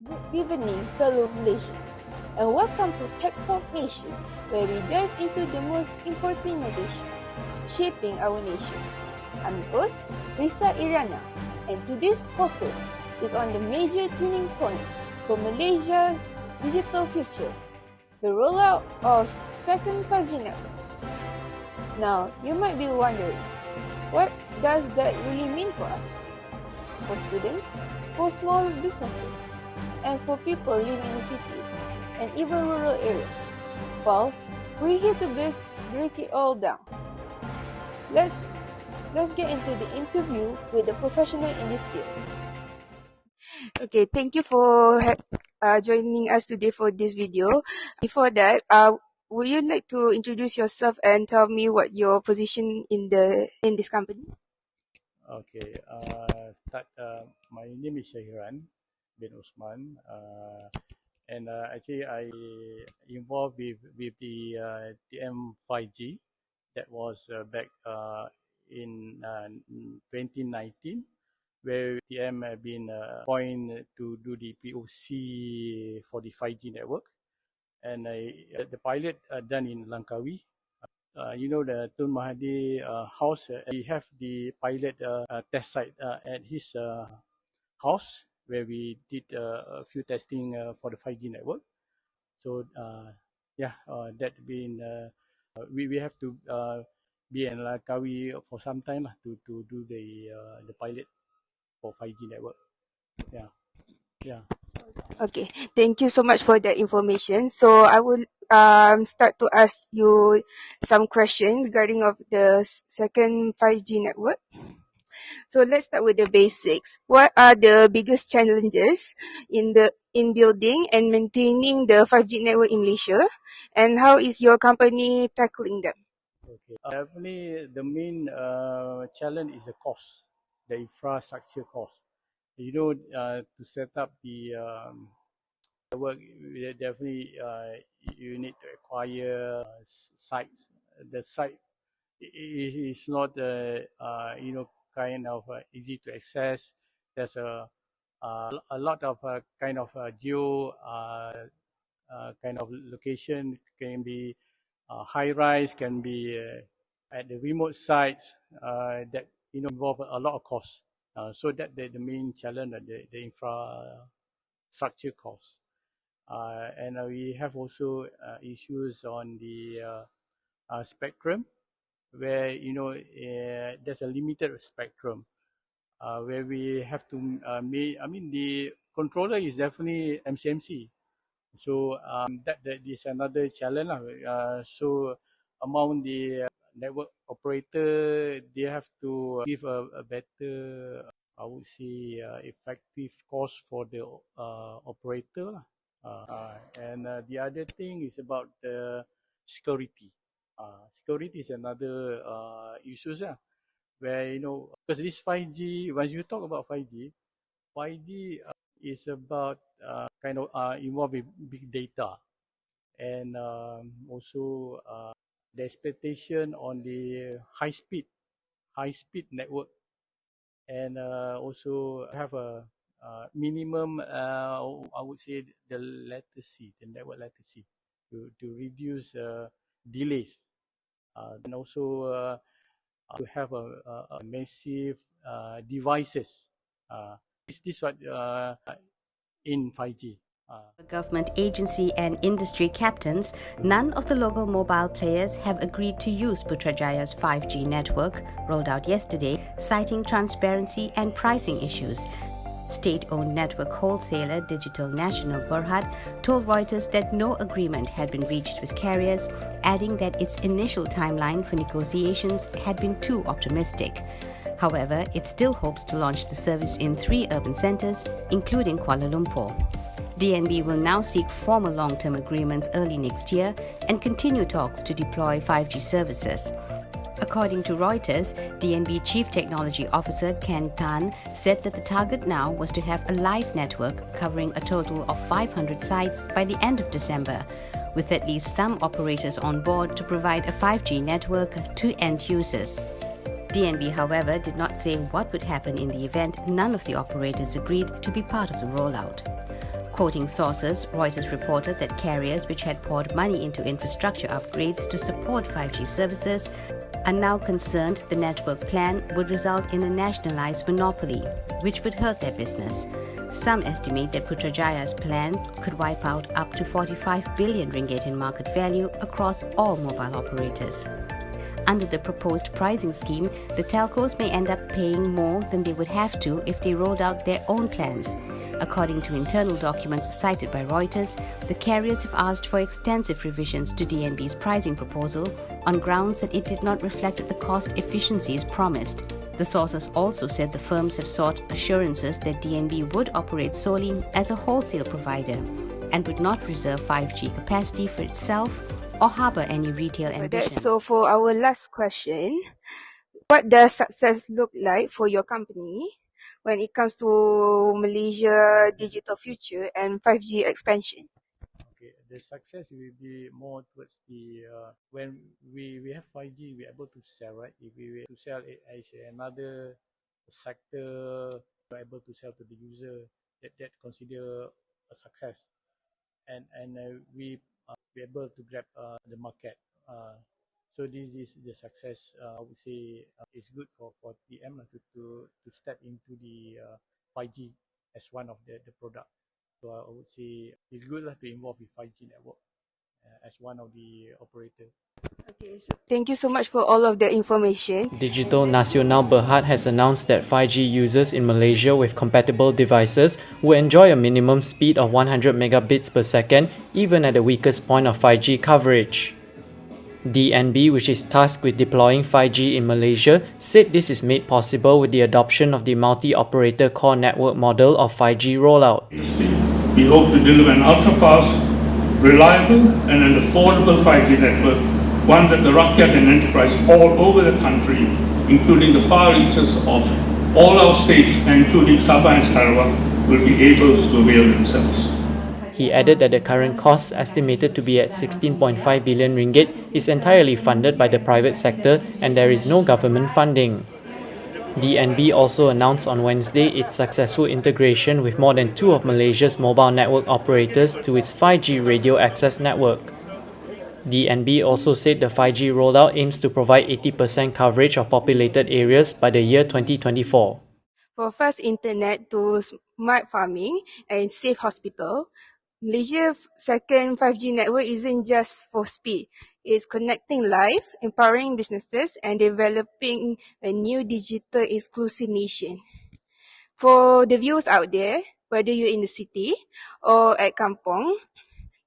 Good evening, fellow Malaysians, and welcome to Tech Talk Nation, where we dive into the most important innovation shaping our nation. I'm your host, IRIANNA, and today's focus is on the major turning point for Malaysia's digital future, the rollout of second 5G network. Now, you might be wondering, what does that really mean for us? For students, for small businesses, and for people living in cities and even rural areas? Well, we're here to break it all down. Let's get into the interview with the professional in this field. Okay, thank you for joining us today for this video. Before that, would you like to introduce yourself and tell me what your position in this company? Okay, my name is Shahiran bin Usman, and actually I involved with the TM5G that was back in 2019, where TM have been appointed to do the POC for the 5G network, and the pilot done in Langkawi. The Tun Mahathir house, we have the pilot test site at his house where we did a few testing for the 5G network. So that been we have to be in Langkawi for some time to do the pilot for 5G network. Yeah. Okay, thank you so much for that information. So I will start to ask you some questions regarding of the second 5G network. So let's start with the basics. What are the biggest challenges in building and maintaining the 5G network in Malaysia, and how is your company tackling them? Okay. Definitely, the main challenge is the cost, the infrastructure cost. To set up the work, definitely you need to acquire sites. The site is not kind of easy to access. There's a lot of kind of geo kind of location, can be high rise, can be at the remote sites that involve a lot of costs. So that the main challenge, the infrastructure cost. And we have also issues on the spectrum, where there's a limited spectrum where we have to the controller is definitely MCMC. So that is another challenge. So among the network operator, they have to give a better, I would say, effective cost for the operator. And the other thing is about the security. Security is another issue, where because this 5G, once you talk about 5G, 5G is about kind of involving big data, and also the expectation on the high speed network, and also have a minimum, I would say, the network latency, to reduce delays, and also to have a massive devices. This what in 5G. Government agency and industry captains, none of the local mobile players have agreed to use Putrajaya's 5G network, rolled out yesterday, citing transparency and pricing issues. State-owned network wholesaler Digital National Berhad told Reuters that no agreement had been reached with carriers, adding that its initial timeline for negotiations had been too optimistic. However, it still hopes to launch the service in 3 urban centres, including Kuala Lumpur. DNB will now seek formal long-term agreements early next year and continue talks to deploy 5G services. According to Reuters, DNB Chief Technology Officer Ken Tan said that the target now was to have a live network covering a total of 500 sites by the end of December, with at least some operators on board to provide a 5G network to end users. DNB, however, did not say what would happen in the event none of the operators agreed to be part of the rollout. Quoting sources, Reuters reported that carriers which had poured money into infrastructure upgrades to support 5G services are now concerned the network plan would result in a nationalized monopoly, which would hurt their business. Some estimate that Putrajaya's plan could wipe out up to 45 billion ringgit in market value across all mobile operators. Under the proposed pricing scheme, the telcos may end up paying more than they would have to if they rolled out their own plans. According to internal documents cited by Reuters, the carriers have asked for extensive revisions to DNB's pricing proposal on grounds that it did not reflect the cost efficiencies promised. The sources also said the firms have sought assurances that DNB would operate solely as a wholesale provider and would not reserve 5G capacity for itself or harbour any retail ambition. So for our last question, what does success look like for your company when it comes to Malaysia digital future and 5G expansion? Okay, the success will be more towards the when we have 5G, we're able to sell, right? If we were to sell it as another sector, we're able to sell to the user, that consider a success, and we be able to grab the market. So this is the success. I would say it's good for TM to step into the 5G as one of the product. So I would say it's good to involve with 5G network as one of the operator. Okay, so thank you so much for all of the information. Digital Nasional Berhad has announced that 5G users in Malaysia with compatible devices will enjoy a minimum speed of 100 megabits per second even at the weakest point of 5G coverage. DNB, which is tasked with deploying 5G in Malaysia, said this is made possible with the adoption of the multi-operator core network model of 5G rollout. We hope to deliver an ultra-fast, reliable and an affordable 5G network, one that the rakyat and enterprise all over the country, including the far reaches of all our states, including Sabah and Sarawak, will be able to avail themselves. He added that the current cost, estimated to be at 16.5 billion ringgit, is entirely funded by the private sector and there is no government funding. DNB also announced on Wednesday its successful integration with more than 2 of Malaysia's mobile network operators to its 5G radio access network. DNB also said the 5G rollout aims to provide 80% coverage of populated areas by the year 2024. For fast internet to smart farming and safe hospital, Malaysia's second 5G network isn't just for speed. It's connecting life, empowering businesses, and developing a new digital exclusive nation. For the viewers out there, whether you're in the city or at kampong,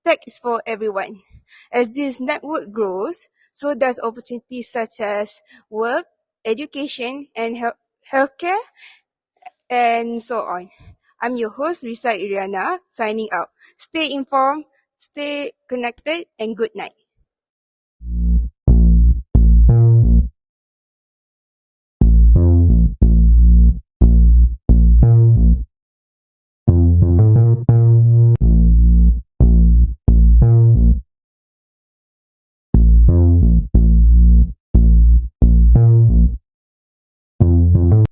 tech is for everyone. As this network grows, so does opportunities such as work, education, and healthcare, and so on. I'm your host, RYISSA, signing out. Stay informed, stay connected, and good night.